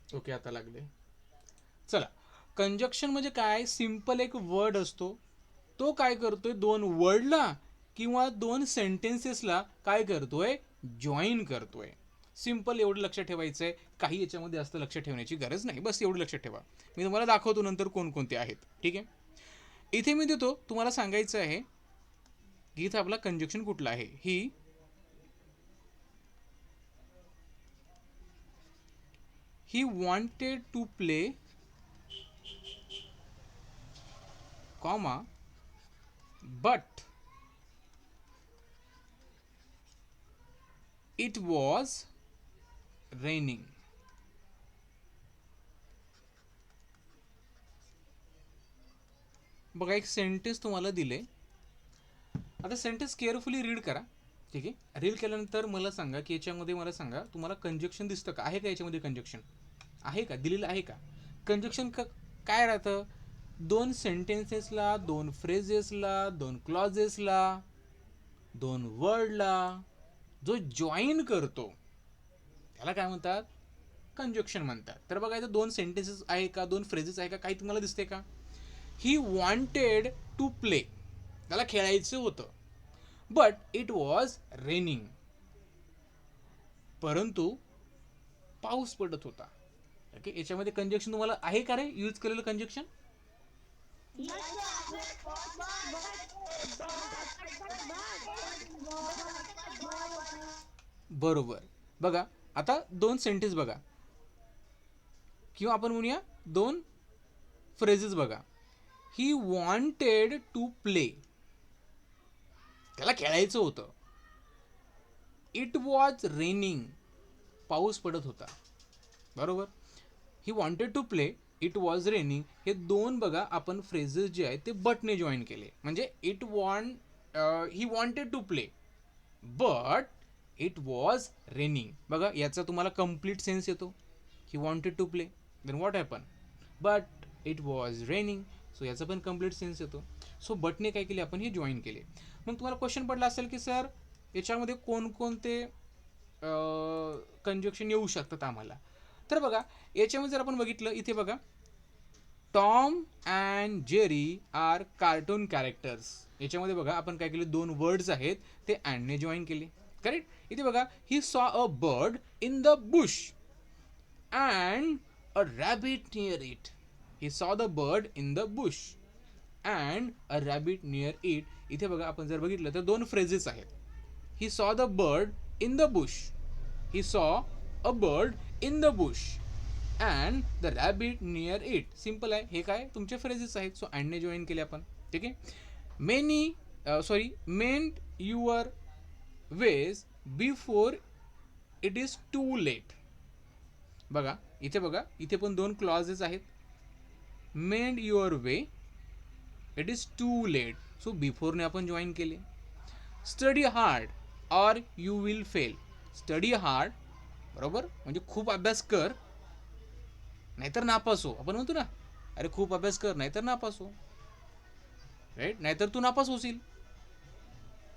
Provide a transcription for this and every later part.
Okay, आता लागले. चला, कंजक्शन म्हणजे काय? सिंपल एक वर्ड असतो, तो काय करतोय, दोन वर्डला किंवा दोन सेंटेन्सेसला काय करतोय, जॉईन करतोय. सिंपल एवढं लक्षात ठेवायचं आहे. काही याच्यामध्ये जास्त लक्ष ठेवण्याची गरज नाही, बस एवढं लक्षात ठेवा. मी तुम्हाला दाखवतो नंतर कोणकोणते आहेत. ठीक आहे, इथे मी देतो तुम्हाला सांगायचं आहे की इथं आपला कंजक्शन कुठला आहे. He wanted to play comma but it was raining. बघा, एक सेंटेन्स तुम्हाला दिले. आता सेंटेन्स केअरफुली रीड करा. ठीक आहे, रीड केल्यानंतर मला सांगा की याच्यामध्ये, मला सांगा तुम्हाला कंजक्शन दिसतं का, आहे का याच्यामध्ये कंजक्शन आहे का, दिलेलं आहे का कंजक्शन काय राहतं, दोन सेंटेन्सेसला, दोन फ्रेजेसला, दोन क्लॉजेसला, दोन वर्डला जो जॉईन करतो त्याला काय म्हणतात, कंजक्शन म्हणतात. तर बघा, इथं दोन सेंटेन्सेस आहे का, दोन फ्रेजेस आहे का, काही तुम्हाला दिसते का. ही वॉन्टेड टू प्ले, त्याला खेळायचं होतं. बट इट वॉज रेनिंग, परंतु पाऊस पडत होता. ओके, याच्यामध्ये कंजक्शन तुम्हाला आहे का रे यूज केलेलं कंजक्शन. बरोबर. बघा, आता दोन सेंटेन्स बघा, किंवा आपण म्हणूया दोन फ्रेजेस बघा. ही वॉन्टेड टू प्ले, त्याला खेळायचं होतं. इट वॉज रेनिंग, पाऊस पडत होता. बरोबर. He wanted to play, it was raining, हे दोन बघा आपण फ्रेजेस जे आहेत ते बटने जॉईन केले. म्हणजे it want, he wanted to play but it was raining. बघा, याचा तुम्हाला कम्प्लीट सेन्स येतो. He wanted to play, then what happen, but it was raining. So याचा पण कम्प्लीट सेन्स येतो. सो बटने काय केले, आपण हे जॉईन केले. मग तुम्हाला क्वेश्चन पडला असेल की सर याच्यामध्ये कोणकोणते कंजक्शन येऊ शकतात आम्हाला. तर बघा, याच्यामध्ये जर आपण बघितलं, इथे बघा, Tom and Jerry are cartoon characters. याच्यामध्ये बघा आपण काय केले, दोन वर्ड्स आहेत ते अँडने जॉईन केले. करेक्ट. इथे बघा, he saw a bird in the Bush and a rabbit near it. He saw the bird in the Bush and a rabbit near it. इथे बघा, आपण जर बघितलं तर दोन फ्रेजेस आहेत. He saw the bird in the Bush, he saw a bird in the Bush and the rabbit near it. Simple आहे, हे काय तुमचे फ्रेजेस आहेत. सो अँडने जॉईन केले आपण. ठीक आहे. Many mend your ways before it is too late. बघा, इथे बघा, इथे पण दोन क्लॉजेस आहेत. Mend your way, it is too late. So बिफोरने आपण जॉईन केले. Study hard or you will fail. Study hard, बरोबर, म्हणजे खूप अभ्यास कर नाहीतर नापास हो. आपण म्हणतो ना, अरे खूप अभ्यास कर नाहीतर नापास हो. राईट, नाहीतर तू नापास होशील.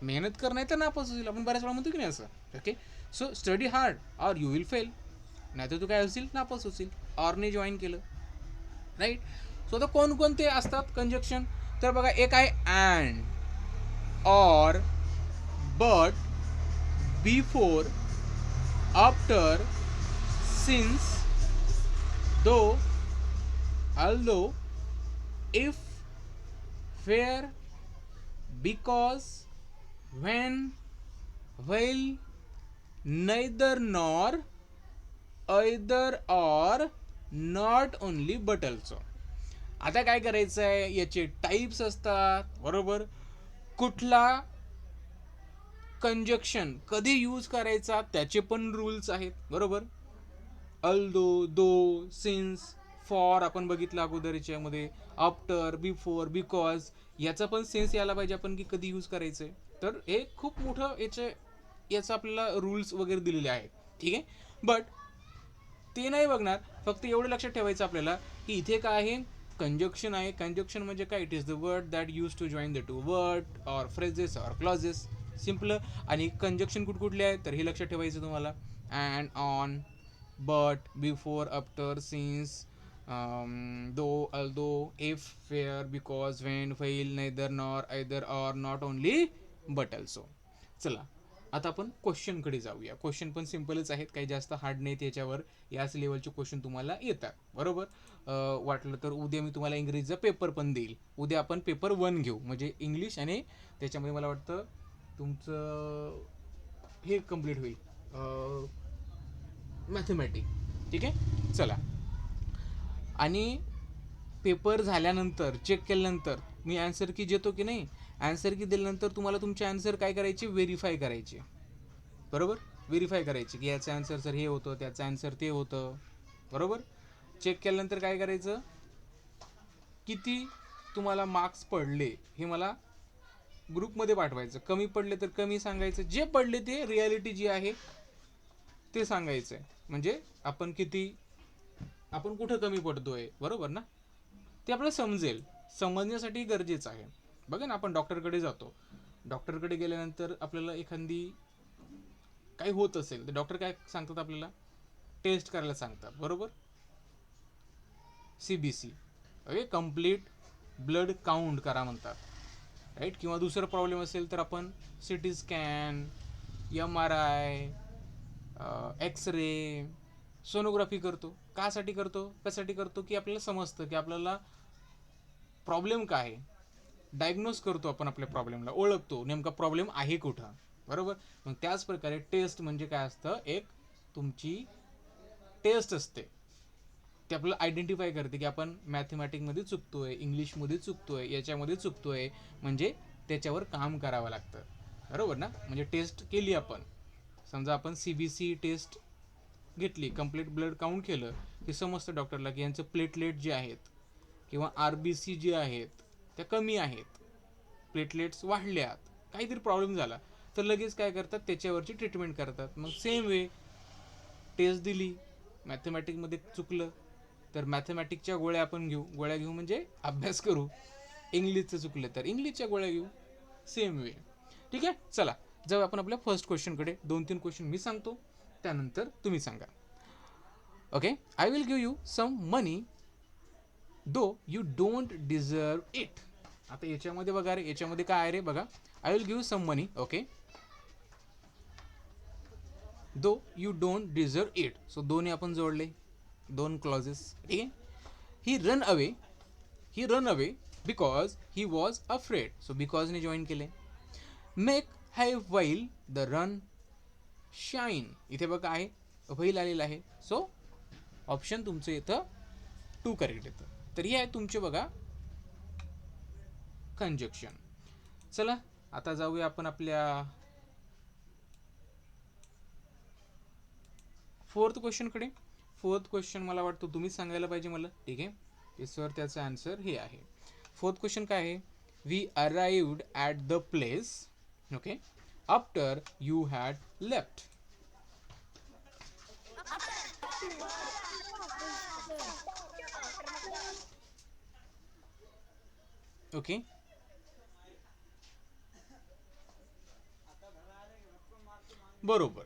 मेहनत कर नाहीतर नापास होशील, आपण बऱ्याच वेळा म्हणतो की नाही असं. Okay. So study hard or you will fail, नाहीतर तू काय होशील, नापास होशील. ऑरने जॉईन केलं. राईट. सो आता कोणकोणते असतात कंजक्शन, तर बघा, एक आहे and, or, but, before, after, since, though, although, if, where, because, when, while, neither nor, either or, not only but also. आता काय करायचं आहे, याचे टाइप्स असतात. बरोबर. कुठला कंजक्शन कधी यूज करायचा त्याचे पण रूल्स आहेत. बरोबर. अल्दो, दो, सिन्स, फॉर आपण बघितलं अगोदर याच्यामध्ये. आफ्टर, बिफोर, बिकॉज, याचा पण सेन्स यायला पाहिजे आपण की कधी यूज करायचं आहे. तर हे खूप मोठं याचं आपल्याला रूल्स वगैरे दिलेले आहेत. ठीक आहे. बट ते नाही बघणार, फक्त एवढं लक्षात ठेवायचं आपल्याला की इथे काय आहे, कंजक्शन आहे. कंजक्शन म्हणजे काय, it is the word that use to join the two word or phrases or clauses. Simple. आणि कंजक्शन कुठकुठले आहेत तर हे लक्षात ठेवायचं तुम्हाला. And, on, but, before, after, since, though, although, if, where, because, when, while, neither, nor, either, or, not only, but also. चला आता आपण क्वेश्चनकडे जाऊया. क्वेश्चन पण सिम्पलच आहेत, काही जास्त हार्ड नाहीत याच्यावर. याच लेवलचे क्वेश्चन तुम्हाला येतात, बरोबर. वाटलं तर उद्या मी तुम्हाला इंग्रजीचा पेपर पण देईल. उद्या आपण पेपर 1 घेऊ, म्हणजे इंग्लिश, आणि त्याच्यामध्ये मला वाटतं तुमचं हे कम्प्लीट होईल, मॅथमॅटिक. ठीक आहे, चला. आणि पेपर झाल्यानंतर, चेक केल्यानंतर मी ॲन्सर की देतो की नाही, ॲन्सर की दिल्यानंतर तुम्हाला तुमचे ॲन्सर काय करायचे, व्हेरीफाय करायचे, बरोबर. व्हेरीफाय करायचे की याचं ॲन्सर सर हे होतं, त्याचं ॲन्सर ते होतं, बरोबर. चेक केल्यानंतर काय करायचं, किती तुम्हाला मार्क्स पडले हे मला ग्रुपमध्ये पाठवायचं. कमी पडले तर कमी सांगायचं, जे पडले ते रियालिटी जी आहे ते सांगायचं आहे. म्हणजे आपण कुठं कमी पडतोय, बरोबर ना, ते आपल्याला समजेल. समजण्यासाठी गरजेचं आहे. बघा ना, आपण डॉक्टरकडे जातो, डॉक्टरकडे गेल्यानंतर आपल्याला एखादी काही होत असेल तर डॉक्टर काय सांगतात, आपल्याला टेस्ट करायला सांगतात, बरोबर. CBC, okay, complete blood count करा म्हणतात, राईट. किंवा दुसरं प्रॉब्लेम असेल तर आपण CT scan, MRI, x-ray, sonography करतो. कासाठी करतो, कशासाठी करतो, की आपल्याला समजतं की आपल्याला प्रॉब्लेम काय आहे, डायग्नोज करतो आपण आपल्या प्रॉब्लेमला, ओळखतो नेमका प्रॉब्लेम आहे कुठं, बरोबर. मग त्याच प्रकारे टेस्ट म्हणजे काय असतं, एक तुमची टेस्ट असते, ते आपल्याला आयडेंटिफाय करते की आपण मॅथमॅटिकमध्ये चुकतोय, इंग्लिशमध्ये चुकतोय, याच्यामध्ये चुकतोय, म्हणजे त्याच्यावर काम करावं लागतं, बरोबर ना. म्हणजे टेस्ट केली आपण, समजा आपण CBC टेस्ट घेतली, कंप्लीट ब्लड काउंट केलं की समजतं डॉक्टरला की यांचं प्लेटलेट जे आहेत किंवा RBC जे आहेत त्या कमी आहेत, प्लेटलेट्स वाढल्यात, काहीतरी प्रॉब्लेम झाला तर लगेच काय करतात, त्याच्यावरची ट्रीटमेंट करतात. मग सेम वे टेस्ट दिली, मॅथमॅटिकमध्ये चुकलं तर मॅथमॅटिकच्या गोळ्या आपण गोळ्या घेऊ म्हणजे अभ्यास करू. इंग्लिशचं चुकलं तर इंग्लिशच्या गोळ्या घेऊ, सेम वे. ठीक आहे, चला जाऊ आपण आपल्या फर्स्ट क्वेश्चनकडे. 2-3 क्वेश्चन मी सांगतो, त्यानंतर तुम्ही सांगा. Okay, I will give you some money though you don't deserve it. आता याच्यामध्ये बघा रे, याच्यामध्ये काय आहे रे, बघा. I will give some money, okay, though you don't deserve it. So दोन्ही आपण जोडले, 2 क्लॉजेस, ठीक आहे. He run away because he was afraid. So बिकॉजने जॉईन केले. Make hay while the run shine. इथे बघा आहे, व्हाईल आलेला आहे, सो ऑप्शन तुमचं इथं 2 करेक्ट येतं. तर हे आहे तुमचे बघा कंजक्शन. चला आता जाऊया आपण आपल्या फोर्थ क्वेश्चनकडे. फोर्थ क्वेश्चन मला वाटतं तुम्हीच सांगायला पाहिजे मला, ठीक आहे. सर त्याचा आन्सर हे आहे. फोर्थ क्वेश्चन काय आहे, we arrived at the place, okay, after you had left. Okay, बरोबर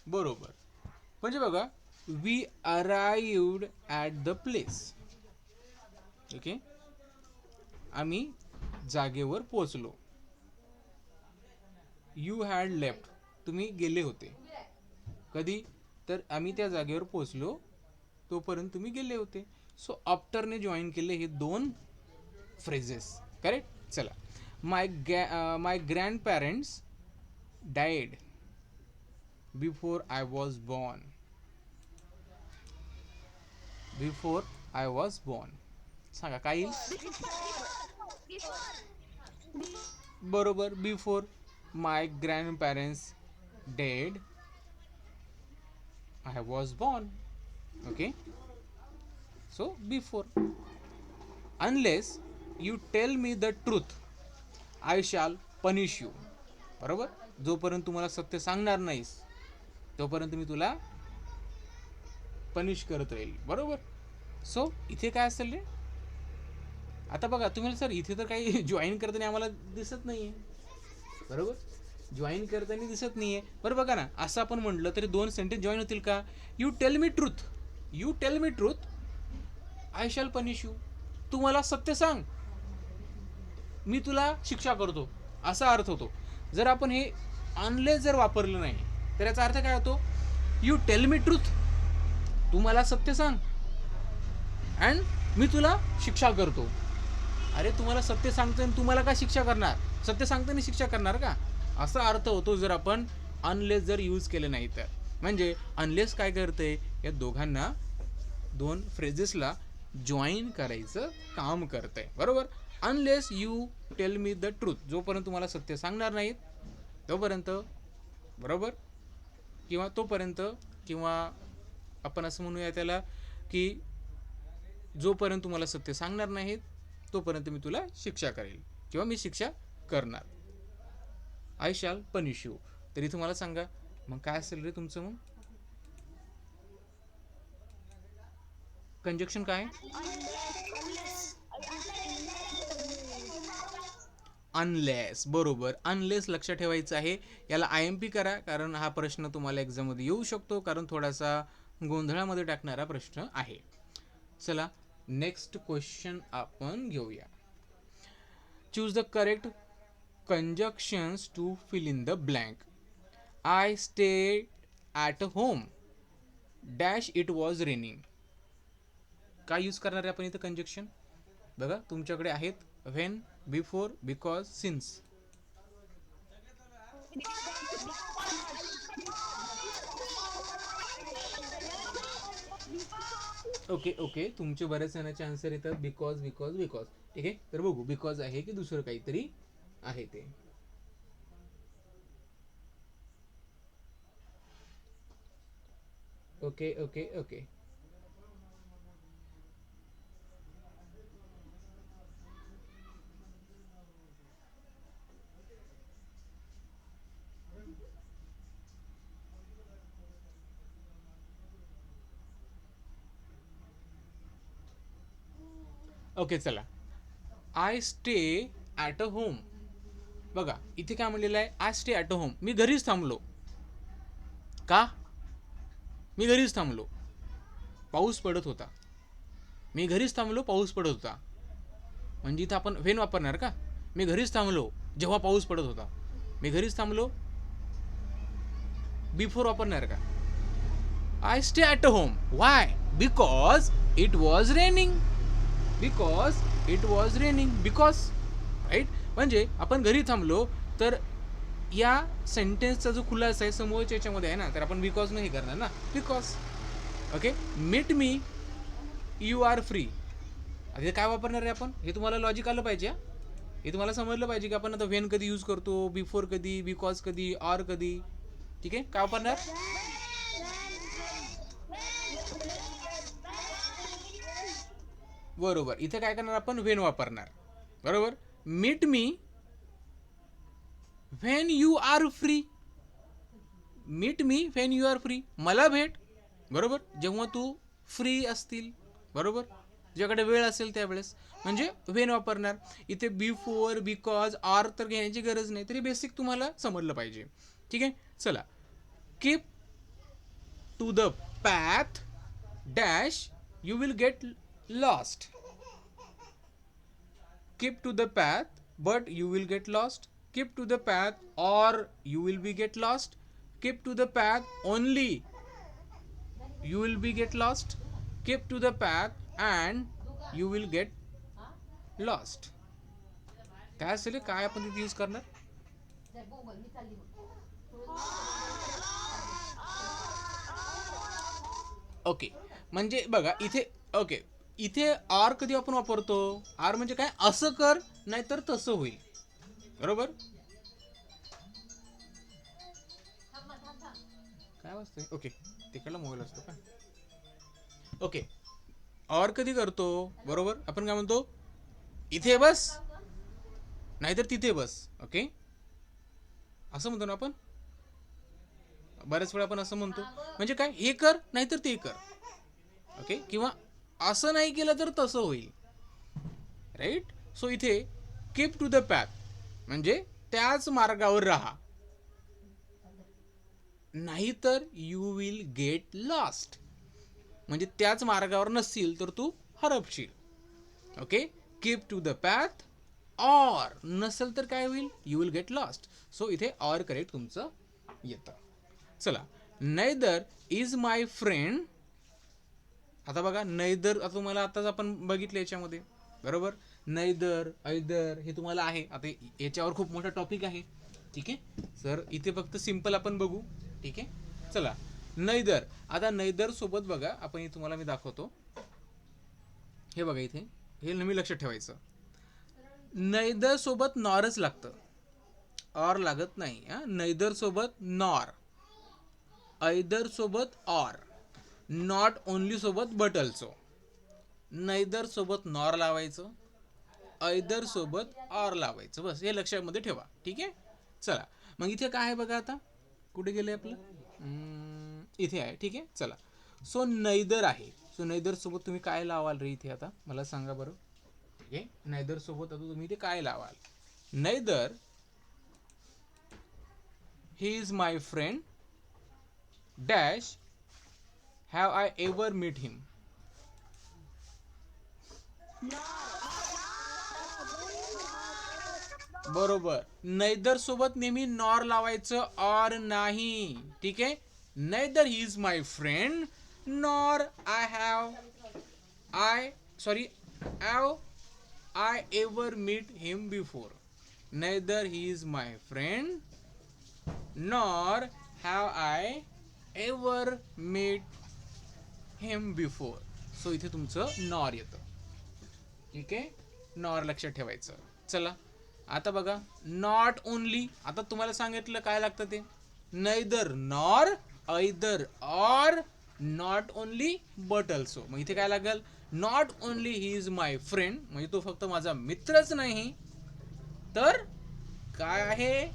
बरोबर. म्हणजे बघा, we arrived at the place, okay, आम्ही जागेवर पोचलो. यू हॅड लेफ्ट, तुम्ही गेले होते. कधी, तर आम्ही त्या जागेवर पोचलो तोपर्यंत तुम्ही गेले होते. सो आफ्टरने जॉईन केले हे 2 फ्रेजेस, करेक्ट. चला, my grandparents died before I was born. Before I was born, सांगा काय येईल. बरोबर, before my grandparents dead I was born, okay. So before. Unless you tell me the truth I shall punish you. बरोबर, जोपर्यंत तुम्हाला सत्य सांगणार नाहीस तोपर्यंत मी तुला पनिश करत राहील, बरोबर. सो इथे काय असेल रे, आता बघा तुम्ही सर इथे तर काही जॉईन करताना आम्हाला दिसत नाही आहे, बरोबर. जॉईन करताना दिसत नाहीये. बरं बघा ना, असं आपण म्हटलं तरी दोन सेंटेन्स जॉईन होतील का? You tell me truth, you tell me truth, I shall punish you. तू मला सत्य सांग, मी तुला शिक्षा करतो, असा अर्थ होतो. जर आपण हे अनलेस जर वापरलं नाही तर याचा अर्थ काय होतो? यू टेल मी ट्रूथ, तू मला सत्य सांग, अँड मी तुला शिक्षा करतो. अरे तुम्हाला सत्य सांगतोय आणि तुम्हाला का शिक्षा करणार? सत्य सांगताना शिक्षा करणार का? असा अर्थ होतो जर आपण अनलेस जर यूज केलं नाही तर. म्हणजे अनलेस काय करते, या दोघांना, दोन फ्रेजेसला जॉईन करायचं काम करतंय. बरोबर. Unless you tell me the truth, जोपर्यंत तुम्हाला सत्य सांगणार नाहीत तोपर्यंत, बरोबर, किंवा तोपर्यंत, किंवा आपण असं म्हणूया त्याला की जोपर्यंत तुम्हाला सत्य सांगणार नाहीत तोपर्यंत मी तुला शिक्षा करेल किंवा मी शिक्षा करणार. I shall punish you. तरी तुम्हाला सांगा मग काय असेल रे तुमचं? मग कंजक्शन काय? अनलेस. बरोबर, अनलेस लक्षात ठेवायचं आहे. याला IMP करा, कारण हा प्रश्न तुम्हाला एक्झाममध्ये येऊ शकतो, कारण थोडासा गोंधळामध्ये टाकणारा प्रश्न आहे. चला नेक्स्ट क्वेश्चन आपण घेऊया. Choose the correct conjunctions to fill in the blank. I stay at home dash it was raining. काय यूज करणार आहे आपण इथं कंजक्शन? बघा तुमच्याकडे आहेत when, before, because, since. Okay okay, तुमचे बरेच जणांचे आन्सर येतात बिकॉज बिकॉज बिकॉज. ठीक आहे, तर बघू बिकॉज आहे की दुसरं काहीतरी आहे ते. Okay okay okay. ओके चला, I stay at a home. बघा इथे काय म्हणलेलं आहे? I stay at a home, मी घरीच थांबलो. का? मी घरीच थांबलो, पाऊस पडत होता. मी घरीच थांबलो, पाऊस पडत होता. म्हणजे इथं आपण व्हेन वापरणार का? मी घरीच थांबलो जेव्हा पाऊस पडत होता. मी घरीच थांबलो, बिफोर वापरणार का? I stay at a home. Why? Because it was raining. Because it was raining. Because, right. म्हणजे आपण घरी थांबलो, तर या सेंटेन्सचा जो खुलासा आहे समोरच्या याच्यामध्ये आहे ना, तर आपण बिकॉज नाही करणार ना, because. Okay. Meet me, you are free. आता काय वापरणार आहे आपण? हे तुम्हाला लॉजिक आलं पाहिजे. हे तुम्हाला समजलं पाहिजे की आपण आता व्हेन कधी यूज करतो, बिफोर कधी, बिकॉज कधी, ऑर कधी. ठीक आहे, काय वापरणार? बरोबर, इथे काय करणार आपण? व्हेन वापरणार. बरोबर. Meet me when you are free. Meet me when you are free, मला भेट, बरोबर, जेव्हा तू फ्री असतील. बरोबर, तुझ्याकडे वेळ असेल त्यावेळेस, म्हणजे व्हेन वापरणार. इथे बिफोर, बिकॉज, ऑर तर घेण्याची गरज नाही, तरी बेसिक तुम्हाला समजलं पाहिजे. ठीक आहे, चला. Keep to the path dash you will get lost. Keep to the path but you will get lost. Keep to the path or you will be get lost. Keep to the path only you will be get lost. Keep to the path and you will get lost. काय असेल, काय आपण तिथे use करणार? Okay, म्हणजे बघा इथे, okay, इथे आर कधी आपण वापरतो? आर म्हणजे काय? असं कर नाहीतर तसं होईल. बरोबर. काय वाजतंय? ओके, तिकडला मोबाईल असतो का? ओके, ऑर कधी करतो? बरोबर, आपण काय म्हणतो? इथे बस नाहीतर तिथे बस. ओके, असं म्हणतो ना आपण. बऱ्याच वेळा आपण असं म्हणतो, म्हणजे काय? हे कर नाहीतर ते कर. ओके, किंवा असं नाही केलं तर तसं होईल. राईट. सो इथे कीप टू द पॅथ म्हणजे त्याच मार्गावर राहा. नाहीतर यू विल गेट लॉस्ट. म्हणजे त्याच मार्गावर नसतील तर तू हरपशील. Okay, keep to the path, or नसेल तर काय होईल, you will get lost. So इथे ऑर करेक्ट तुमचं येतं. चला, नेदर इज माय फ्रेंड. आता बघा नैदर, आता तुम्हाला आताच आपण बघितलं याच्यामध्ये, बरोबर. नैदर, ऐदर हे तुम्हाला आहे. आता याच्यावर खूप मोठा टॉपिक आहे. ठीक आहे सर, इथे फक्त सिंपल आपण बघू. ठीक आहे, चला. नैदर, आता नैदर सोबत बघा आपण, तुम्हाला मी दाखवतो. हे बघा इथे, हे नेहमी लक्षात ठेवायचं. नैदर सोबत नॉरच लागतं, ऑर लागत नाही. नैदर सोबत नॉर, ऐदर सोबत ऑर, नॉट ओनली सोबत बट अल्सो. नैदर सोबत नॉर लावायचं, ऐदर सोबत ऑर लावायचं, बस हे लक्षामध्ये ठेवा. ठीक आहे, चला. मग इथे काय आहे बघा, आता कुठे गेलंय आपलं, इथे आहे. ठीक आहे, चला. सो नैदर आहे. सो नैदर सोबत तुम्ही काय लावाल रे इथे, आता मला सांगा बरं. ठीक आहे, नैदर सोबत आता तुम्ही इथे काय लावाल. Neither he is my friend dash have I ever meet him. बरोबर, नैदर सोबत नेहमी नॉर लावायचं, ऑर नाही. ठीक आहे, neither he is my friend nor I have I ever meet him before. Neither he is my friend nor have I ever meet him before. So इथे तुमचं nor येतं. ठीक आहे, नॉर लक्षात ठेवायचं. चला, आता बघा नॉट ओनली. आता तुम्हाला सांगितलं काय लागतं ते, neither nor, either or, not only but also. मग इथे काय लागेल, not only he is my friend, म्हणजे तो फक्त माझा मित्रच नाही, तर काय आहे,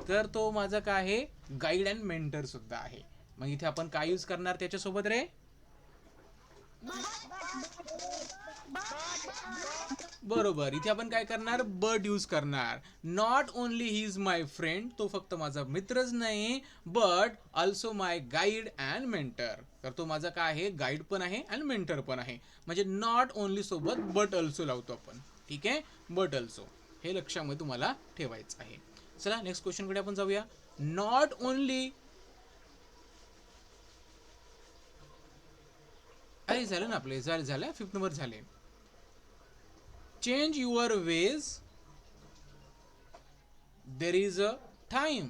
तर तो माझा काय आहे, गाईड अँड मेंटर सुद्धा आहे. मग इथे आपण काय यूज करणार त्याच्यासोबत रे, बरोबर. इथे आपण काय करणार, बट यूज करणार. Not only he is my friend, तो फक्त माझा मित्रच नाही, but also my guide and mentor, तर तो माझा काय आहे, गाईड पण आहे आणि मेंटर पण आहे. म्हणजे नॉट ओनली सोबत बट ऑल्सो लावतो आपण. ठीक आहे, बट ऑल्सो हे लक्षामध्ये तुम्हाला ठेवायचं आहे. चला, नेक्स्ट क्वेश्चन कडे आपण जाऊया. नॉट ओनली, अरे झालं ना आपले, झालं 5th नंबर झाले. Change your ways, there is a time.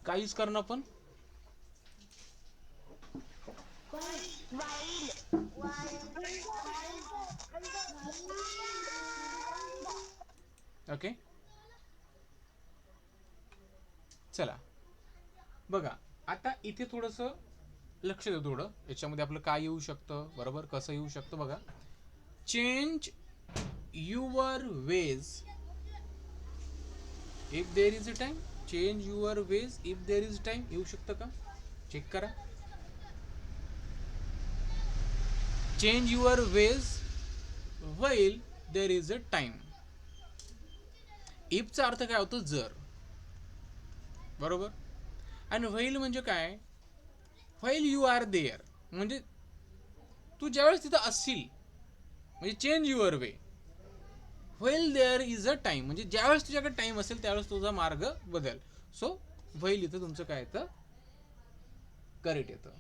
काय यूज करणार आपण, ओके. चला बघा, आता इथे थोडंसं लक्ष द्या. थोडं याच्यामध्ये आपलं काय येऊ शकतं, बरोबर, कसं येऊ शकतं बघा. Change your ways if there is a time. Change your ways if there is time येऊ शकतं का, चेक करा. Change your ways while there is a time. इफचा अर्थ काय होतो, जर, बरोबर. आणि व्हाईल म्हणजे काय, व्हाईल यू आर देअर, म्हणजे तू ज्यावेळेस तिथं असशील, म्हणजे change your way. While there is a time, म्हणजे ज्यावेळेस तुझ्याकडे टाइम असेल त्यावेळेस तुझा मार्ग बदल. सो व्हाईल इथं तुमचं काय येतं, करेक्ट येतं.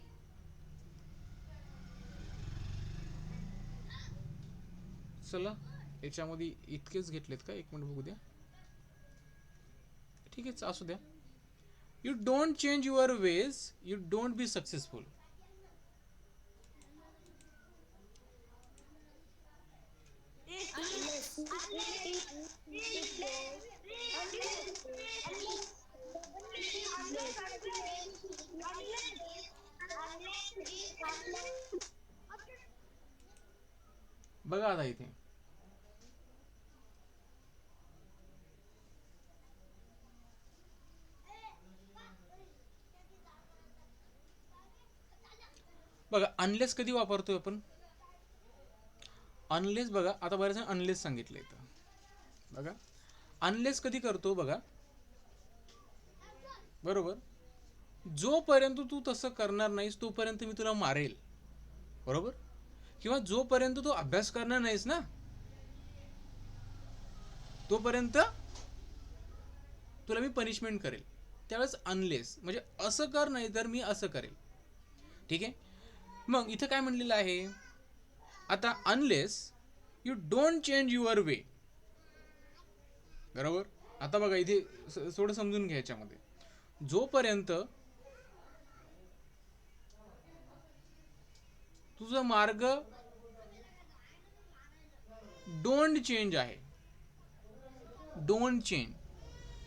चला, याच्यामध्ये इतकेच घेतलेत का, एक मिनिट बघू द्या. ठीक आहे, असू द्या. You don't change your ways, you don't be successful. बघा आता इथे, बघा अनलेस कधी वापरतोय आपण, अनलेस. बघा आता बरेच अनलेस सांगितलं इथं, बघा अनलेस कधी करतो बघा, बरोबर. जोपर्यंत तू तसं करणार नाहीस तोपर्यंत मी तुला मारेल. बरोबर. किंवा जोपर्यंत तू अभ्यास करणार नाहीस ना तोपर्यंत तुला मी पनिशमेंट करेल. त्यावेळेस अनलेस म्हणजे असं कर नाही तर मी असं करेल. ठीक आहे. मग इथं काय म्हणलेलं आहे आता unless you don't change your वे. बरोबर. आता बघा इथे थोडं समजून घ्या याच्यामध्ये. जोपर्यंत तुझा मार्ग डोंट चेंज आहे. डोंट चेंज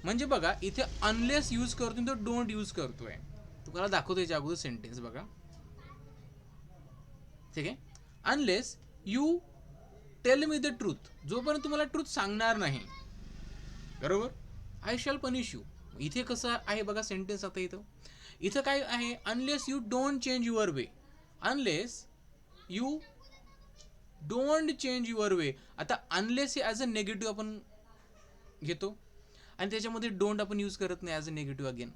म्हणजे बघा इथे अनलेस यूज करतोय तो डोंट यूज करतोय. तुम्हाला दाखवतो याच्या अगोदर सेंटेन्स बघा. ठीक आहे. Unless you tell me the truth. जोपर्यंत तुम्हाला ट्रूथ सांगणार नाही बरोबर आय शॅल पनिश यू. इथे कसं आहे बघा सेंटेन्स. आता इथं काय आहे unless you don't change your way. Unless you don't change your वे. आता अनलेस हे ॲज अ नेगेटिव्ह आपण घेतो आणि त्याच्यामध्ये डोंट आपण यूज करत नाही as a negative again.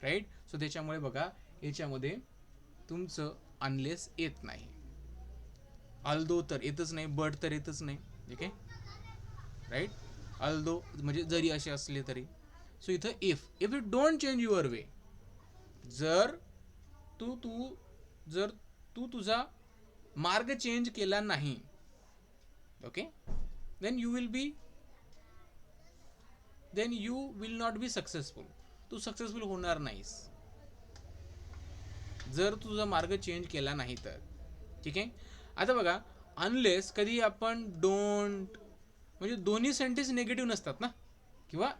Right. So त्याच्यामुळे बघा याच्यामध्ये तुमचं अनलेस येत नाही. अल्दो तर येतच नाही. बट तर येतच नाही. ठीक आहे. राईट. अल्दो म्हणजे जरी असे असले तरी. सो इथं if you don't change your वे. जर तू तू जर तू तुझा मार्ग चेंज केला नाही okay then you will not be successful. तू सक्सेसफुल होणार नाहीस जर तुझा मार्ग चेंज केला नाही तर. ठीक आहे. आता बघा अनलेस कधी आपण डोंट म्हणजे दोन्ही सेंटेन्स निगेटिव्ह नसतात ना किंवा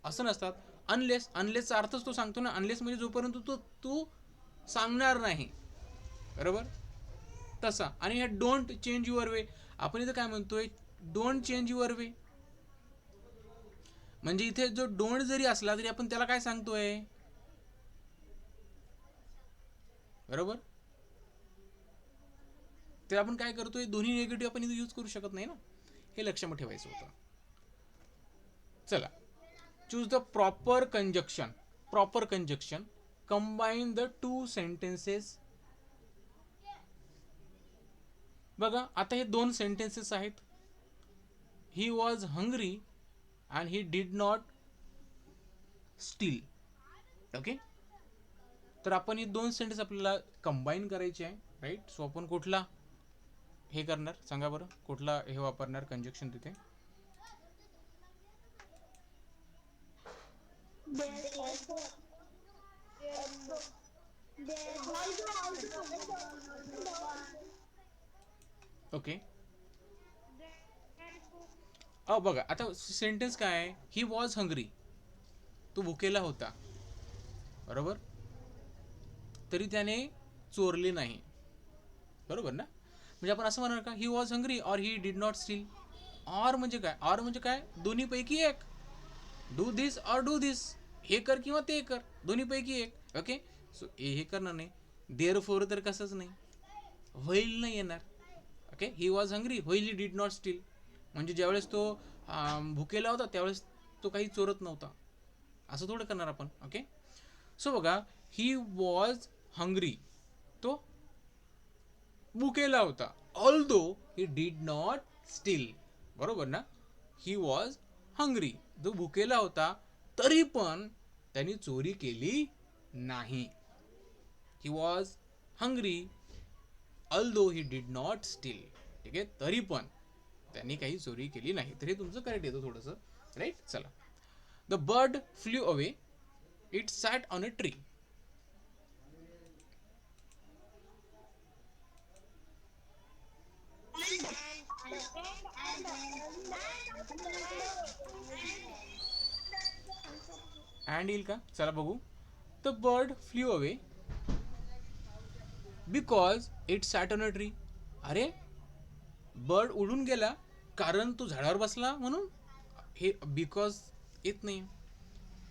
असं नसतात. अनलेसचा अर्थच तो सांगतो ना. अनलेस म्हणजे जोपर्यंत तू सांगणार नाही बरोबर तसा. आणि हे डोंट चेंज युअर वे आपण इथं काय म्हणतोय डोंट चेंज युअर वे म्हणजे इथे जो डोंट जरी असला तरी आपण त्याला काय सांगतोय बरोबर. ते आपण काय करतोय दोन्ही निगेटिव्ह आपण इथे यूज करू शकत नाही ना. हे लक्षात ठेवायचं होतं. चला choose the proper conjunction. Proper conjunction combine the two sentences. बघा आता हे दोन सेंटेन्सेस आहेत. He was hungry and he did not steel. Okay. तर आपण हे दोन सेंटेन्स आपल्याला कंबाईन करायचे आहे. राईट. सो आपण कुठला हे करणार सांगा बरं. कुठला हे वापरणार कंजक्शन तिथे. ओके. बघा आता सेंटेन्स काय आहे ही वॉज हंग्री. तो भुकेला होता बरोबर. तरी त्याने चोरले नाही बरोबर ना. म्हणजे आपण असं म्हणणार का ही वॉज हंग्री और he did not steel. Or म्हणजे काय दोन्हीपैकी एक. डू दिस और डू दिस. हे कर किंवा ते कर दोन्हीपैकी एक. ओके. सो हे करणार नाही. देअर फोर तर कसंच नाही होईल नाही येणार. ओके. ही वॉज हंग्री होईल ही डिड नॉट स्टील म्हणजे ज्यावेळेस तो भुकेला होता त्यावेळेस तो काही चोरत नव्हता असं थोडं करणार आपण. ओके. सो बघा ही वॉज हंग्री तो भुकेला होता. Although he did not steel. बरोबर ना. ही वॉज हंग्री जो भुकेला होता तरी पण त्यांनी चोरी केली नाही. He was hungry although he did not steel. ठीक आहे. तरी पण त्यांनी काही चोरी केली नाही. तर हे तुमचं करेक्ट येतं थोडंसं. राईट. चला. The bird flew away it sat on a tree. And येईल का. चला बघू. The bird flew away because it sat on a tree. अरे बर्ड उडून गेला कारण तो झाडावर बसला म्हणून. हे बिकॉज येत नाही.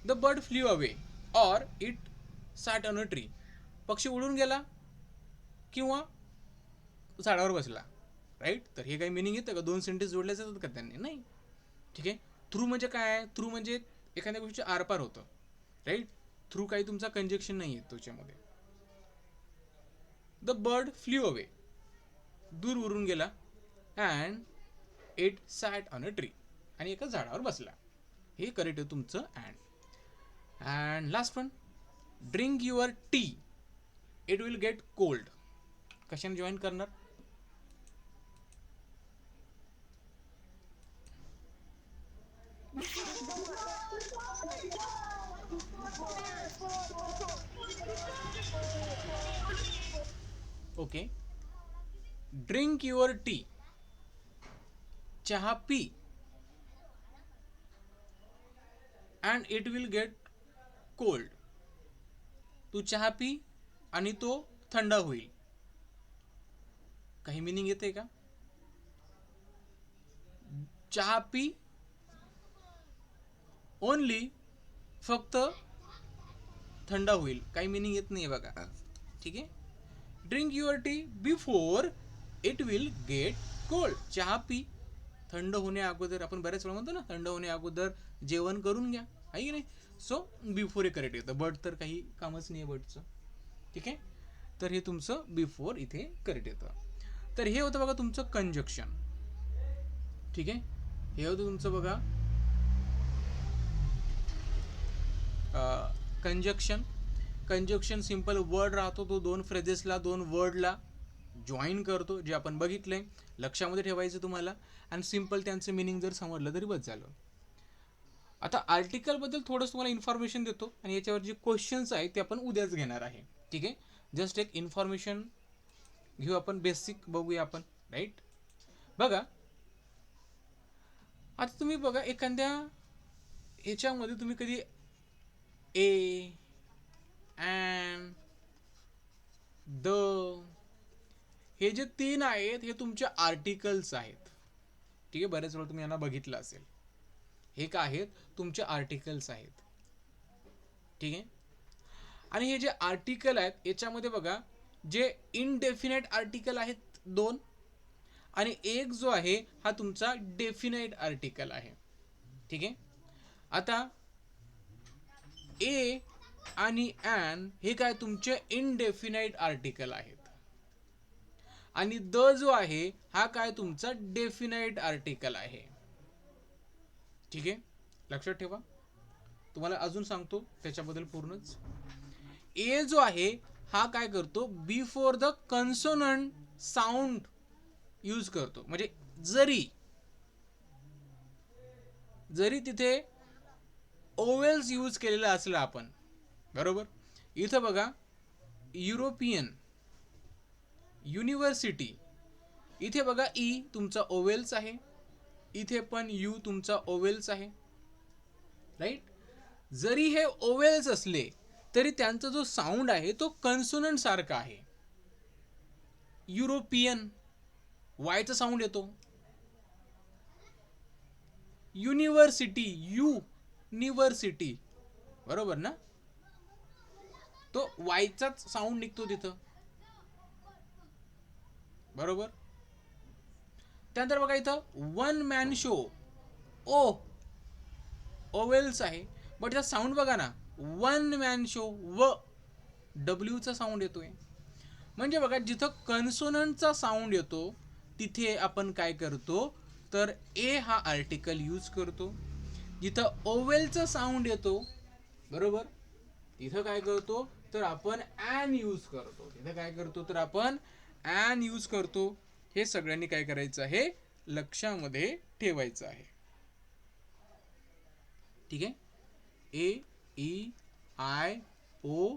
The bird flew away or it sat on a tree. पक्षी उडून गेला किंवा झाडावर बसला. राईट. तर हे काही मिनिंग येतं का दोन सेंटेन्स जोडले जातात का त्यांनी नाही. ठीक आहे. थ्रू म्हणजे काय थ्रू म्हणजे एखाद्या गोष्टीचे आरपार होतं. राईट. थ्रू काही तुमचा कंजक्शन नाही आहे त्याच्यामध्ये. द बर्ड फ्ल्यू अवे, दूर उडून गेला. And it sat on a tree, आणि एका झाडावर बसला. हे करेक्ट आहे तुमचं and last one, drink your tea, it will get cold. कशाने जॉईन करणार? ओके, ड्रिंक युअर टी, चहा पी, and it will get cold. तू चहा पी आणि तो थंड होईल. काही मिनिंग येते का? चहा पी ओनली, फक्त थंड होईल. काही मिनिंग येत नाही बघा. ठीक आहे. Drink your tea before it will get cold. चहा पी थंड होण्या अगोदर. आपण बऱ्याच वेळा म्हणतो ना, थंड होण्या अगोदर जेवण करून घ्या, आहे की नाही. सो बिफोर हे करेक्ट येतं. बट तर काही कामच नाही आहे बटचं. ठीक आहे. तर हे तुमचं बिफोर इथे करेक्ट येतं. तर हे होतं बघा तुमचं कंजक्शन. ठीक आहे. हे होतं तुमचं बघा कंजक्शन. कंजक्शन सिंपल वर्ड राहतो, तो दोन फ्रेजेसला, दोन वर्डला जॉईन करतो, जे आपण बघितलंय. लक्षामध्ये ठेवायचं तुम्हाला. आणि सिंपल त्यांचं मिनिंग जर समजलं तरी बस झालं. आता आर्टिकलबद्दल थोडंसं तुम्हाला इन्फॉर्मेशन देतो, आणि याच्यावर जे क्वेश्चन्स आहेत ते आपण उद्याच घेणार आहे. ठीक आहे. जस्ट एक इन्फॉर्मेशन घेऊ आपण, बेसिक बघूया आपण. राईट. बघा आता तुम्ही बघा, एखाद्या ह्याच्यामध्ये तुम्ही कधी ए अँड द, हे जे तीन आहेत हे तुमचे आर्टिकल्स आहेत. ठीक आहे. बरेच वेळा तुम्ही यांना बघितलं असेल. हे काय आहेत? तुमचे आर्टिकल्स आहेत. ठीक आहे. आणि हे जे आर्टिकल आहेत याच्यामध्ये बघा, जे इनडेफिनाइट आर्टिकल आहेत दोन, आणि एक जो आहे हा तुमचा डेफिनाइट आर्टिकल आहे. ठीक आहे. आता ए आणि अँड हे काय तुमचे इनडेफिनाइट आर्टिकल आहेत, आणि द जो आहे हा काय तुमचा डेफिनाइट आर्टिकल आहे. ठीक आहे. लक्षात ठेवा. तुम्हाला अजून सांगतो त्याच्याबद्दल पूर्णच. ए जो आहे हा काय करतो, बिफोर द कन्सोनंट साऊंड यूज करतो. म्हणजे जरी तिथे ओवेल्स यूज केलेला असला आपण, बरोबर. इथं बघा, युरोपियन, युनिव्हर्सिटी, इथे बघा ई तुमचा ओवेल्स आहे, इथे पण यू तुमचा ओवेल्स आहे. राईट. जरी हे ओवेल्स असले तरी त्यांचा जो साऊंड आहे तो कन्सोनंट सारखा आहे. युरोपियन, वायचा साऊंड येतो. युनिव्हर्सिटी, युनिव्हर्सिटी, बरोबर ना, तो वायचाच साऊंड निघतो तिथं, बरोबर. त्यानंतर बघा इथं वन मॅन शो, ओ ओवेल्स आहे, बट त्याचा साऊंड बघा ना, वन मॅन शो, व डब्ल्यूचा साऊंड येतोय. म्हणजे बघा, जिथं कन्सोनंटचा साऊंड येतो तिथे आपण काय करतो, तर ए हा आर्टिकल यूज करतो. जिथं ओवेलचा साऊंड येतो, बरोबर, तिथं काय करतो, तर आपण ॲन यूज करतो. तिथं काय करतो, तर आपण ॲन यूज करतो. हे सगळ्यांनी काय करायचं आहे, लक्षामध्ये ठेवायचं आहे. ठीक आहे. A, E, I, O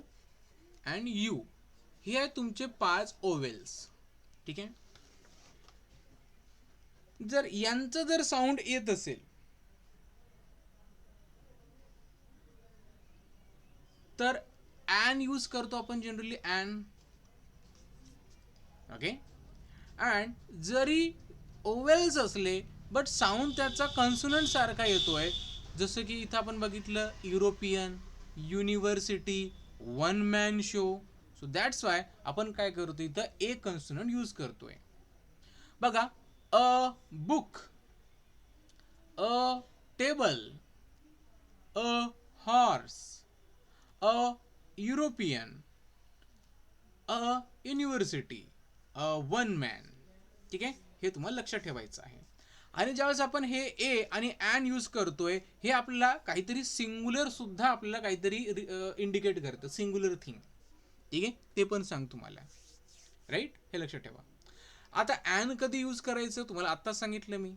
and U हे आहे तुमचे 5 ओवेल्स. ठीक आहे. जर यांचं जर साऊंड येत असेल तर ॲन यूज करतो आपण जनरली, ॲन. ओके. अँड जरी ओवेल्स असले बट साऊंड त्याचा कन्सोनंट सारखा येतोय, जसं की इथं आपण बघितलं European, university, one man show. So that's why आपण काय करतो, इथं ए कन्सोनंट यूज करतोय. बघा, a book, a table, a horse, a European, a university, a one man. ठीक आहे, हे तुम्हाला लक्षात ठेवायचं आहे. आणि ज्यावेळेस आपण हे ए आणि ॲन यूज करतोय, हे आपल्याला काहीतरी सिंग्युलर सुद्धा आपल्याला काहीतरी इंडिकेट करतं, सिंग्युलर थिंग. ठीक आहे, ते पण सांग तुम्हाला. राईट, हे लक्षात ठेवा. आता ॲन कधी यूज करायचं तुम्हाला आत्ताच सांगितलं मी.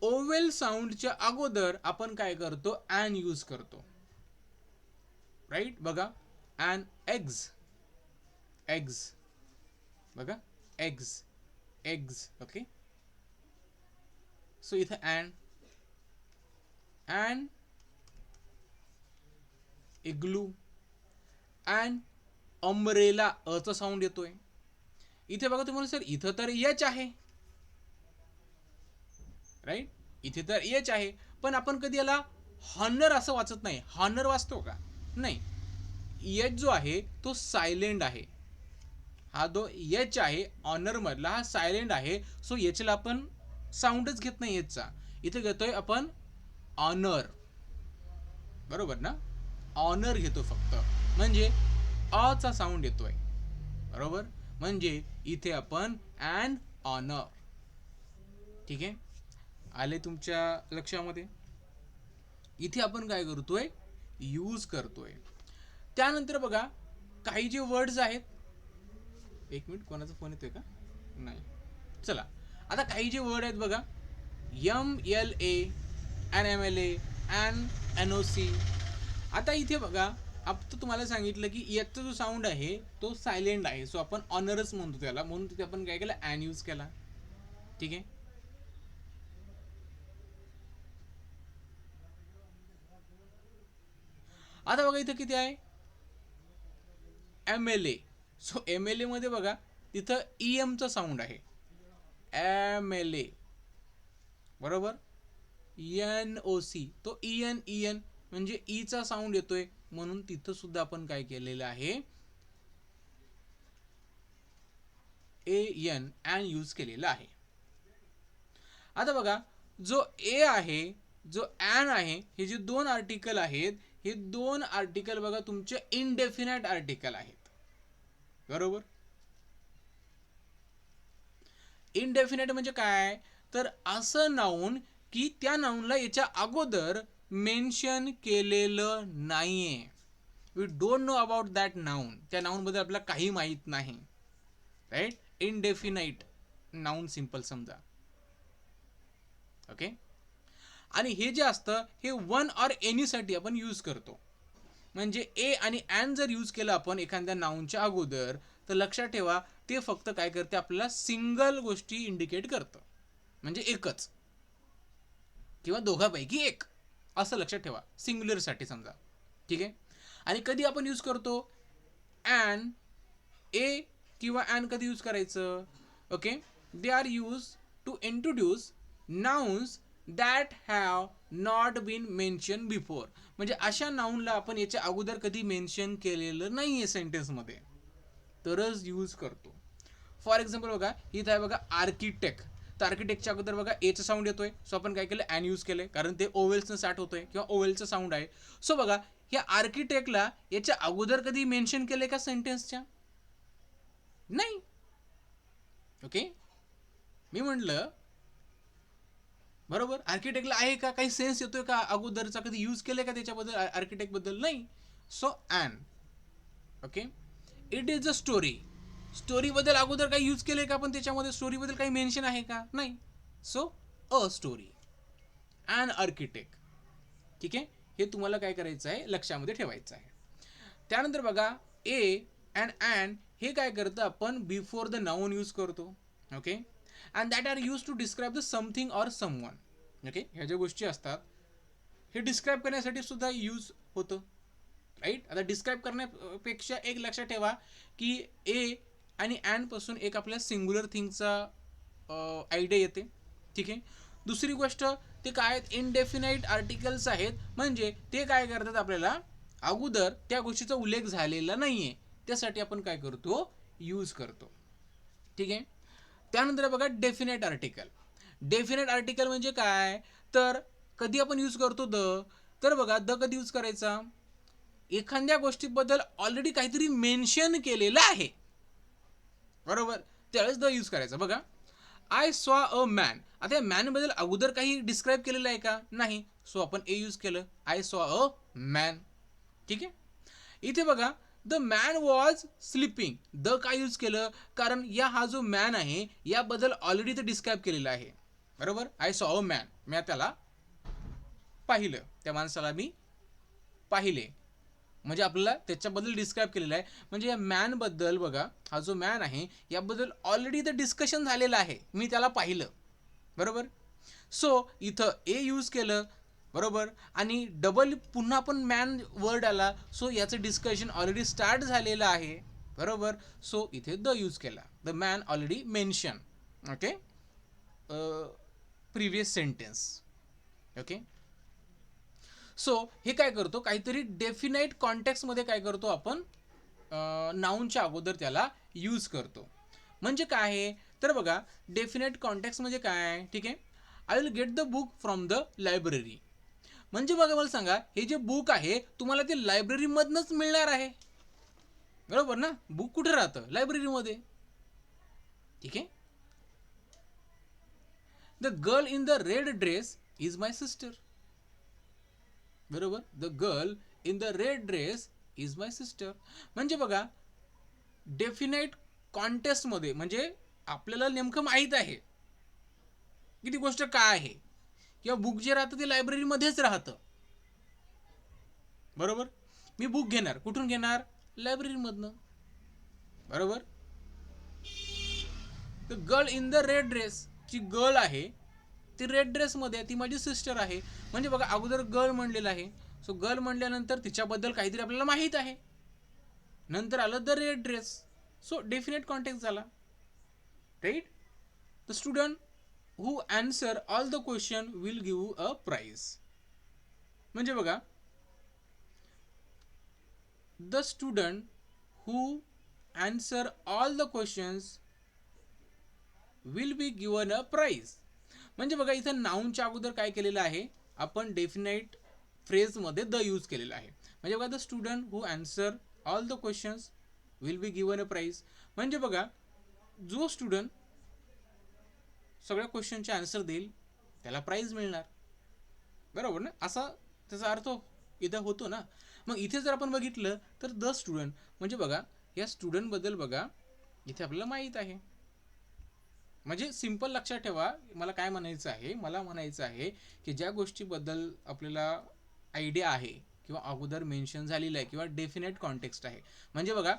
ओवेल साऊंडच्या अगोदर आपण काय करतो, ॲन यूज करतो. राईट, बघा ॲन एग्ज, एग्ज, बघा एग्ज, एग्ज. ओके, सो इथं ॲन इग्लू, अँड अम्ब्रेला, अचा साऊंड येतोय. इथे बघा तुम्हाला सर इथं तर एच आहे. राईट, इथे तर एच आहे, पण आपण कधी याला हॉनर असं वाचत नाही. हॉनर वाचतो का? नाही. एच जो आहे तो सायलेंट आहे. हा जो एच आहे ऑनर मधला हा सायलेंट आहे. सो एचला आपण साऊंडच घेत नाही एचचा. इथे घेतोय आपण ऑनर. बरोबर ना? ऑनर घेतो फक्त, म्हणजे अचा साऊंड येतोय. बरोबर, म्हणजे इथे आपण ॲन ऑनर. ठीक आहे, आले तुमच्या लक्षामध्ये. इथे आपण काय करतोय, यूज करतोय. त्यानंतर बघा काही जे वर्ड्स आहेत, एक मिनिट, कोणाचा फोन येतोय का? नाही, चला. आता काही जे वर्ड आहेत बघा, MLA, NMLA, NOC. आता इथे बघा, आता तुम्हाला सांगितलं की याचा जो साऊंड आहे तो सायलेंट आहे, सो आपण ऑनरच म्हणतो त्याला, म्हणून तिथे आपण काय केलं, ॲन यूज केला. ठीक आहे, आता बघा इथं किती आहे, MLA. सो MLA मध्ये बघा तिथं EMचा साऊंड आहे, MLA. बरोबर, NOC तो EN म्हणजे ईचा साऊंड येतोय, म्हणून तिथं सुद्धा आपण काय केलेलं आहे, AN ॲन यूज केलेला आहे. आता बघा जो ए आहे, जो ॲन आहे, हे जे दोन आर्टिकल आहेत, हे दोन आर्टिकल बघा तुमचे इनडेफिनाइट आर्टिकल आहेत. बरोबर, इनडेफिनाइट म्हणजे काय, तर असं नाऊन की त्या नाऊनला याच्या अगोदर मेन्शन केलेलं नाहीये. We don't know about that noun. त्या नाऊन बद्दल आपल्याला काही माहित नाही. राईट, इनडेफिनाइट नाऊन सिंपल समजा. ओके, आणि हे जे असतं हे वन ऑर एनी साठी आपण यूज करतो. म्हणजे ए आणि ॲन जर यूज केलं आपण एखाद्या नाऊनच्या अगोदर, तर लक्षात ठेवा ते फक्त काय करते, आपल्याला सिंगल गोष्टी इंडिकेट करतं, म्हणजे एकच किंवा दोघांपैकी एक, असं लक्षात ठेवा सिंग्युलर साठी समजा. ठीक आहे, आणि कधी आपण यूज करतो ॲन, ए किंवा ॲन कधी यूज करायचं, okay, they are use to introduce nouns that have not been mention before. म्हणजे अशा नाउनला आपण याच्या अगोदर कधी मेन्शन केलेलं नाहीये सेंटेन्समध्ये, तरच यूज करतो. फॉर एक्झाम्पल बघा इथं आहे बघा आर्किटेक्ट, तर आर्किटेक्टच्या अगोदर बघा एचं साऊंड येतोय, सो आपण काय केलं, ॲन यूज केलंय, कारण ते ओवेल्सनं स्टार्ट होतोय किंवा ओवेलचं साऊंड आहे. सो बघा या आर्किटेक्टला याच्या अगोदर कधी मेन्शन केलंय का सेंटेन्सच्या? नाही. ओके, मी म्हटलं बरोबर, आर्किटेक्टला आहे का काही सेन्स येतोय का अगोदरचा, कधी यूज केलंय का त्याच्याबद्दल, आर्किटेक्ट बद्दल? नाही. So an. Okay, it is a story. Story बद्दल अगोदर काही यूज केलंय का आपण त्याच्यामध्ये, स्टोरी बद्दल काही मेन्शन आहे का? नाही. So a story, an architect. ठीक आहे, हे तुम्हाला काय करायचं आहे, लक्षामध्ये ठेवायचं आहे. त्यानंतर बघा ए अँड ॲन हे काय करतं, आपण बिफोर द नाउन यूज करतो. Okay, and that are use to describe the something or someone. Okay, ह्या ज्या गोष्टी असतात हे डिस्क्राईब करण्यासाठी सुद्धा यूज होतं. राईट, आता डिस्क्राईब करण्यापेक्षा एक लक्षात ठेवा की ए आणि ॲन पासून एक आपल्या सिंग्युलर थिंगचा आयडिया येते. ठीक आहे, दुसरी गोष्ट ते काय आहेत, इनडेफिनाइट आर्टिकल्स आहेत, म्हणजे ते काय करतात, आपल्याला अगोदर त्या गोष्टीचा उल्लेख झालेला नाहीये, त्यासाठी आपण काय करतो, यूज करतो. ठीक आहे, त्यानंतर बघा डेफिनेट आर्टिकल. डेफिनेट आर्टिकल म्हणजे काय, तर कधी आपण यूज करतो द, तर बघा द कधी यूज करायचा, एखाद्या गोष्टीबद्दल ऑलरेडी काहीतरी मेन्शन केलेलं आहे, बरोबर, त्यावेळेस द यूज करायचं. बघा, आय सॉ अ मॅन. आता या मॅन बद्दल अगोदर काही डिस्क्राईब केलेलं आहे का? नाही. सो आपण ए यूज केलं, आय सॉ अ मॅन. ठीक आहे. इथे बघा, the man was sleeping. The काय यूज केलं? कारण या हा जो मॅन आहे याबद्दल ऑलरेडी ते डिस्क्राईब केलेलं आहे, बरोबर. आय सॉ अ मॅन, मी त्याला पाहिलं, त्या माणसाला मी पाहिले, म्हणजे आपल्याला त्याच्याबद्दल डिस्क्राईब केलेलं आहे. म्हणजे या मॅन बद्दल बघा, हा जो मॅन आहे याबद्दल ऑलरेडी ते डिस्कशन झालेलं आहे, मी त्याला पाहिलं, बरोबर. सो इथं ए यूज केलं, बरोबर, आणि डबल पुन्हा पण मॅन वर्ड आला, सो याचं डिस्कशन ऑलरेडी स्टार्ट झालेलं आहे, बरोबर. सो इथे द यूज केला, the man already mention. Okay, previous sentence. Okay. So हे काय करतो, काहीतरी डेफिनाइट कॉन्टेक्स्टमध्ये काय करतो आपण, नाऊनच्या अगोदर त्याला यूज करतो. म्हणजे काय आहे तर बघा, डेफिनेट कॉन्टेक्स्ट म्हणजे काय, ठीक आहे. I will get the book from the library. म्हणजे बघा, मला सांगा, हे जे बुक आहे तुम्हाला ते लायब्ररीमधनंच मिळणार आहे, बरोबर ना. बुक कुठे राहतं? लायब्ररीमध्ये. ठीक आहे. The girl in the red dress is my sister. बरोबर, the girl in the red dress is my sister. म्हणजे बघा, डेफिनेट कॉन्टेक्स्टमध्ये म्हणजे आपल्याला नेमकं माहीत आहे की ती गोष्ट काय आहे, किंवा बुक जे राहतं ते लायब्ररीमध्येच राहतं, बरोबर. मी बुक घेणार, कुठून घेणार? लायब्ररीमधनं, बरोबर. The girl in the red dress, जी गर्ल आहे ती रेड ड्रेसमध्ये आहे, ती माझी सिस्टर आहे. म्हणजे बघा, अगोदर गर्ल म्हणलेलं आहे, सो गर्ल म्हणल्यानंतर तिच्याबद्दल काहीतरी आपल्याला माहीत आहे, नंतर आलं the red dress, so definite context झाला, right. The student who answer all the question will give a prize. म्हणजे बघा, the student who answer all the questions will be given a prize. म्हणजे बघा, इथं नाऊनच्या अगोदर काय केलेलं आहे आपण, डेफिनाइट फ्रेजमध्ये द यूज केलेलं आहे. म्हणजे बघा, the student who answer all the questions will be given a prize. म्हणजे बघा, जो स्टुडंट सगळ्या क्वेश्चनचे आन्सर देईल त्याला प्राइज मिळणार, बरोबर ना. असा त्याचा अर्थ इथं होतो ना. मग इथे जर आपण बघितलं तर द स्टुडंट म्हणजे बघा, या स्टुडंटबद्दल बघा इथे आपल्याला माहीत आहे. म्हणजे सिंपल लक्षात ठेवा, मला काय म्हणायचं आहे, मला म्हणायचं आहे की ज्या गोष्टीबद्दल आपल्याला आयडिया आहे किंवा अगोदर मेन्शन झालेलं आहे किंवा डेफिनेट कॉन्टेक्स्ट आहे, म्हणजे बघा,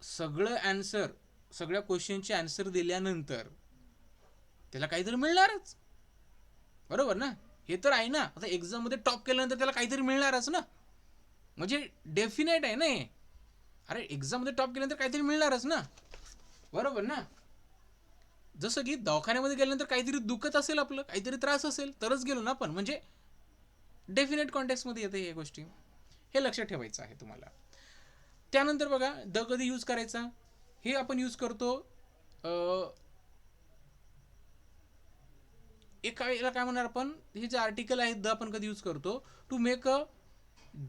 सगळं आन्सर, सगळ्या क्वेश्चनचे आन्सर दिल्यानंतर त्याला काहीतरी मिळणारच, बरोबर ना. हे तर आहे ना. आता एक्झाममध्ये टॉप केल्यानंतर त्याला काहीतरी मिळणारच ना, म्हणजे डेफिनेट आहे ना हे. अरे, एक्झाममध्ये टॉप केल्यानंतर काहीतरी मिळणारच ना, बरोबर ना. जसं की दवाखान्यामध्ये गेल्यानंतर काहीतरी दुखत असेल, आपलं काहीतरी त्रास असेल तरच गेलो ना आपण, म्हणजे डेफिनेट कॉन्टेक्स्टमध्ये येते हे गोष्टी, हे लक्षात ठेवायचं आहे तुम्हाला. त्यानंतर बघा, द कधी यूज करायचा, हे आपण यूज करतो याला काय म्हणणार आपण, हे जे आर्टिकल आहे द आपण कधी यूज करतो, टू मेक अ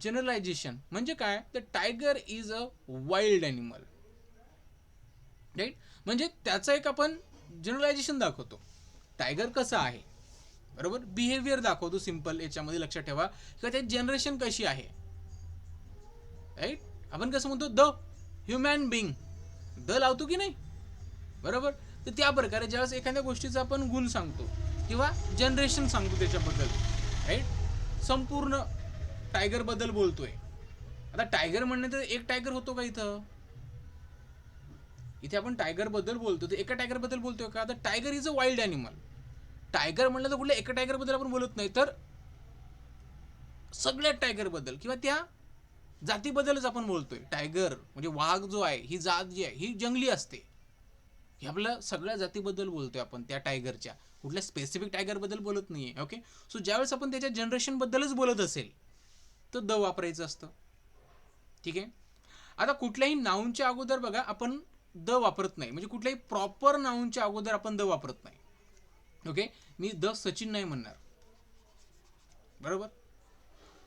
जनरलायझेशन. म्हणजे काय, the tiger is a wild animal, right. म्हणजे त्याचं एक आपण जनरलायझेशन दाखवतो, टायगर कसं आहे, बरोबर. बिहेवियर दाखवतो सिंपल, याच्यामध्ये लक्षात ठेवा किंवा त्याची जनरेशन कशी आहे, राईट. आपण कसं म्हणतो, द ह्युमॅन बिंग, द लावतो की नाही, बरोबर. तर त्या प्रकारे ज्यावेळेस एखाद्या गोष्टीचा आपण गुण सांगतो किंवा जनरेशन सांगतो त्याच्याबद्दल, राईट, संपूर्ण टायगरबद्दल बोलतोय. आता टायगर म्हणणे तर एक टायगर होतो का इथं, इथे आपण टायगर बद्दल बोलतो, तर एका टायगर बद्दल बोलतोय का. आता tiger is a wild animal. Tiger म्हणलं तर कुठल्या एका टायगर बद्दल आपण बोलत नाही, तर सगळ्या टायगर बद्दल किंवा त्या जातीबद्दलच आपण बोलतोय. टायगर म्हणजे वाघ जो आहे, ही जात जी आहे ही जंगली असते, हे आपल्या सगळ्या जातीबद्दल बोलतोय आपण, त्या टायगरच्या, कुठल्या स्पेसिफिक टायगर बद्दल बोलत नाहीये. ओके. सो ज्यावेळेस आपण त्याच्या जनरेशन बद्दलच बोलत असेल तर द वापरायचं असतं, ठीक आहे. आता कुठल्याही नाऊनच्या अगोदर बघा आपण द वापरत नाही, म्हणजे कुठल्याही प्रॉपर नाऊनच्या अगोदर आपण द वापरत नाही. ओके. मी द सचिन नाही म्हणणार, बरोबर.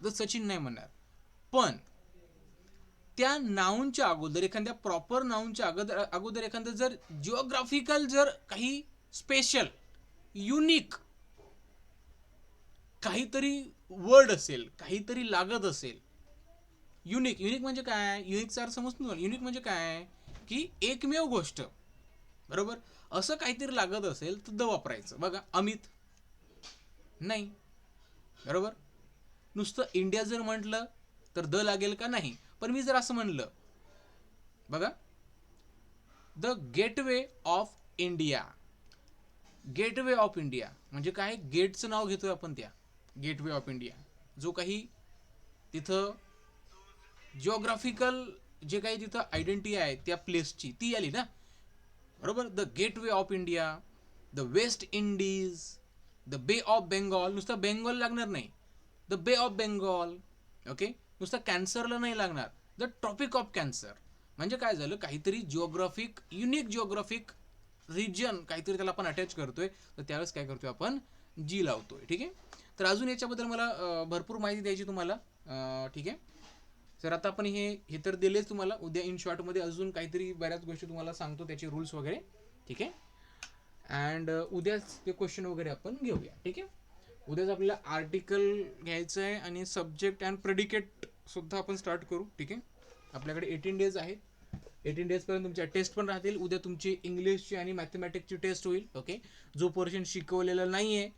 तर सचिन नाही म्हणणार. पण त्या नाऊनच्या अगोदर, एखाद्या प्रॉपर नाऊनच्या अगोदर एखादं जर जिओग्राफिकल जर काही स्पेशल युनिक काहीतरी वर्ड असेल, काहीतरी लागत असेल. युनिक म्हणजे काय? युनिकचा अर्थ समजतो ना. युनिक म्हणजे काय की एकमेव गोष्ट, बरोबर. असं काहीतरी लागत असेल तर द वापरायचं. बघा, अमित नाही, बरोबर. नुसतं इंडिया जर म्हटलं तर द लागेल का? नाही. पण मी जर असं म्हणलं, बघा, the gateway of India. Gateway of India म्हणजे काय? गेटचं नाव घेतोय आपण त्या गेटवे ऑफ इंडिया. जो काही तिथं जिओग्राफिकल जे काही तिथं आयडेंटिटी आहे त्या प्लेसची, ती आली ना, बरोबर. The gateway of India, the West Indies, the बे ऑफ बेंगॉल. नुसतं बेंगॉल लागणार नाही, द बे ऑफ बेंगॉल. ओके. नुसतं कॅन्सरला नाही लागणार, द ट्रॉपिक ऑफ कॅन्सर. म्हणजे काय झालं? काहीतरी जिओग्राफिक, युनिक जिओग्राफिक रिजन काहीतरी त्याला आपण अटॅच करतोय, तर त्यावेळेस काय करतोय आपण? जी लावतोय. ठीक आहे. तर अजून याच्याबद्दल मला भरपूर माहिती द्यायची तुम्हाला. ठीक आहे. सर आता आपण हे तर दिलेच तुम्हाला. उद्या इन शॉर्टमध्ये अजून काहीतरी बऱ्याच गोष्टी तुम्हाला सांगतो, त्याचे रूल्स वगैरे. ठीक आहे. अँड उद्याच ते क्वेश्चन वगैरे आपण घेऊया. ठीक आहे. उद्याच आपल्याला आर्टिकल घ्यायचं आहे आणि सब्जेक्ट अँड प्रेडिकेट सुद्धा आपण स्टार्ट करू. ठीक आहे. आपल्याकडे 18 डेज आहेत. 18 डेजपर्यंत तुमच्या टेस्ट पण राहतील. उद्या तुमची इंग्लिशची आणि मॅथमॅटिक्सची टेस्ट होईल. ओके. जो पोर्शन शिकवलेला नाही आहे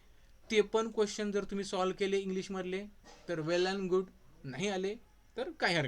ते पण क्वेश्चन जर तुम्ही सॉल्व्ह केले इंग्लिशमधले तर वेल अँड गुड. नाही आले तर काही हरकत